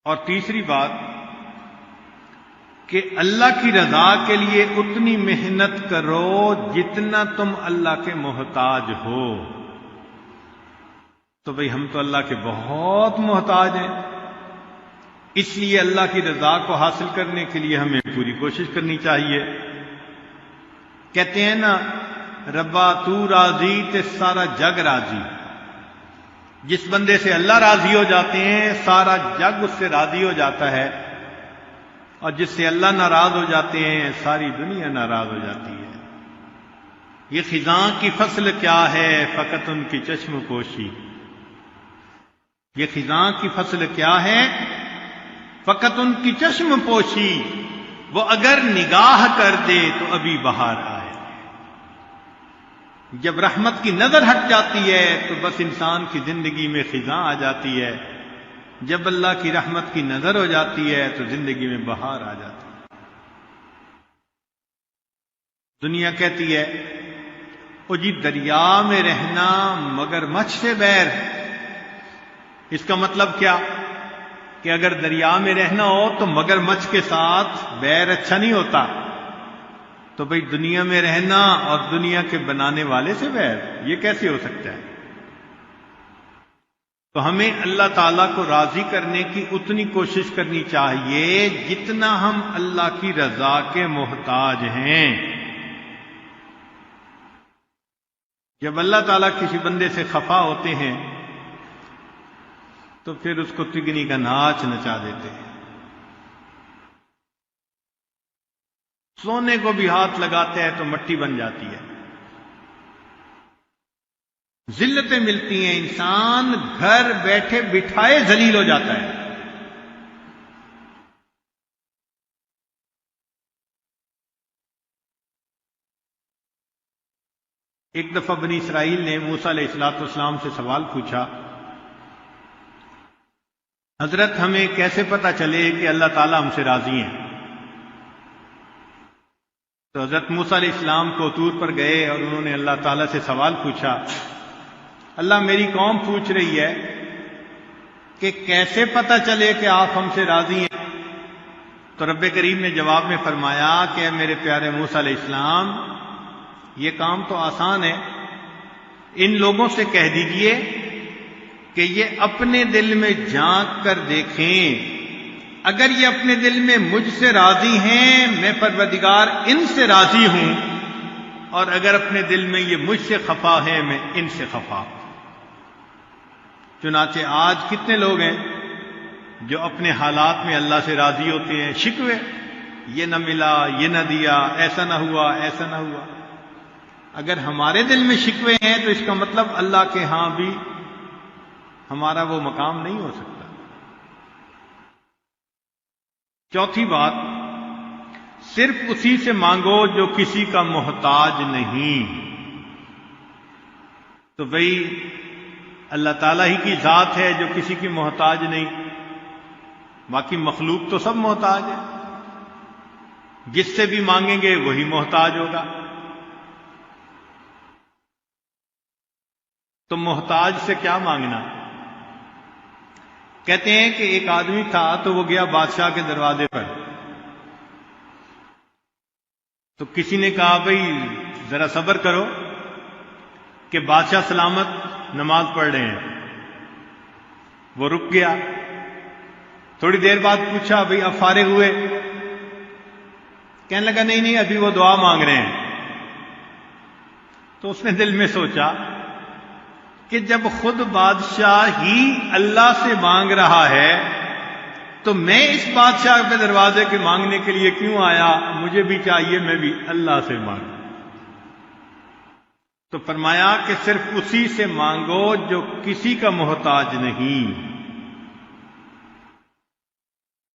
اور تیسری بات کہ اللہ کی رضا کے لیے اتنی محنت کرو جتنا تم اللہ کے محتاج ہو. تو بھئی ہم تو اللہ کے بہت محتاج ہیں، اس لیے اللہ کی رضا کو حاصل کرنے کے لیے ہمیں پوری کوشش کرنی چاہیے. کہتے ہیں نا، ربا تو راضی تے سارا جگ راضی. جس بندے سے اللہ راضی ہو جاتے ہیں سارا جگ اس سے راضی ہو جاتا ہے، اور جس سے اللہ ناراض ہو جاتے ہیں ساری دنیا ناراض ہو جاتی ہے. یہ خزاں کی فصل کیا ہے فقط ان کی چشم پوشی. یہ خزاں کی فصل کیا ہے فقط ان کی چشم پوشی. وہ اگر نگاہ کر دے تو ابھی بہار آئے. جب رحمت کی نظر ہٹ جاتی ہے تو بس انسان کی زندگی میں خزاں آ جاتی ہے. جب اللہ کی رحمت کی نظر ہو جاتی ہے تو زندگی میں بہار آ جاتی ہے. دنیا کہتی ہے او جی دریا میں رہنا مگر مچھ سے بیر. اس کا مطلب کیا کہ اگر دریا میں رہنا ہو تو مگر مچھ کے ساتھ بیر اچھا نہیں ہوتا. تو بھئی دنیا میں رہنا اور دنیا کے بنانے والے سے بیر، یہ کیسے ہو سکتا ہے؟ تو ہمیں اللہ تعالیٰ کو راضی کرنے کی اتنی کوشش کرنی چاہیے جتنا ہم اللہ کی رضا کے محتاج ہیں. جب اللہ تعالیٰ کسی بندے سے خفا ہوتے ہیں تو پھر اس کو تگنی کا ناچ نچا دیتے ہیں. سونے کو بھی ہاتھ لگاتے ہیں تو مٹی بن جاتی ہے. ذلتیں ملتی ہیں، انسان گھر بیٹھے بٹھائے ذلیل ہو جاتا ہے. ایک دفعہ بنی اسرائیل نے موسیٰ علیہ السلام سے سوال پوچھا، حضرت ہمیں کیسے پتا چلے کہ اللہ تعالیٰ ہم سے راضی ہیں؟ تو حضرت موسیٰ علیہ السلام کو طور پر گئے اور انہوں نے اللہ تعالیٰ سے سوال پوچھا، اللہ میری قوم پوچھ رہی ہے کہ کیسے پتا چلے کہ آپ ہم سے راضی ہیں؟ تو رب کریم نے جواب میں فرمایا کہ اے میرے پیارے موسیٰ علیہ السلام، یہ کام تو آسان ہے. ان لوگوں سے کہہ دیجئے کہ یہ اپنے دل میں جھانک کر دیکھیں، اگر یہ اپنے دل میں مجھ سے راضی ہیں میں پروردگار ان سے راضی ہوں، اور اگر اپنے دل میں یہ مجھ سے خفا ہے میں ان سے خفا ہوں. چنانچہ آج کتنے لوگ ہیں جو اپنے حالات میں اللہ سے راضی ہوتے ہیں، شکوے، یہ نہ ملا، یہ نہ دیا، ایسا نہ ہوا، ایسا نہ ہوا. اگر ہمارے دل میں شکوے ہیں تو اس کا مطلب اللہ کے ہاں بھی ہمارا وہ مقام نہیں ہو سکتا. چوتھی بات، صرف اسی سے مانگو جو کسی کا محتاج نہیں. تو بھئی اللہ تعالیٰ ہی کی ذات ہے جو کسی کی محتاج نہیں، باقی مخلوق تو سب محتاج ہے. جس سے بھی مانگیں گے وہی محتاج ہوگا. تو محتاج سے کیا مانگنا؟ کہتے ہیں کہ ایک آدمی تھا تو وہ گیا بادشاہ کے دروازے پر. تو کسی نے کہا بھئی ذرا صبر کرو کہ بادشاہ سلامت نماز پڑھ رہے ہیں. وہ رک گیا. تھوڑی دیر بعد پوچھا بھئی اب فارغ ہوئے؟ کہنے لگا نہیں ابھی وہ دعا مانگ رہے ہیں. تو اس نے دل میں سوچا کہ جب خود بادشاہ ہی اللہ سے مانگ رہا ہے تو میں اس بادشاہ کے دروازے کے مانگنے کے لیے کیوں آیا؟ مجھے بھی چاہیے میں بھی اللہ سے مانگوں. تو فرمایا کہ صرف اسی سے مانگو جو کسی کا محتاج نہیں.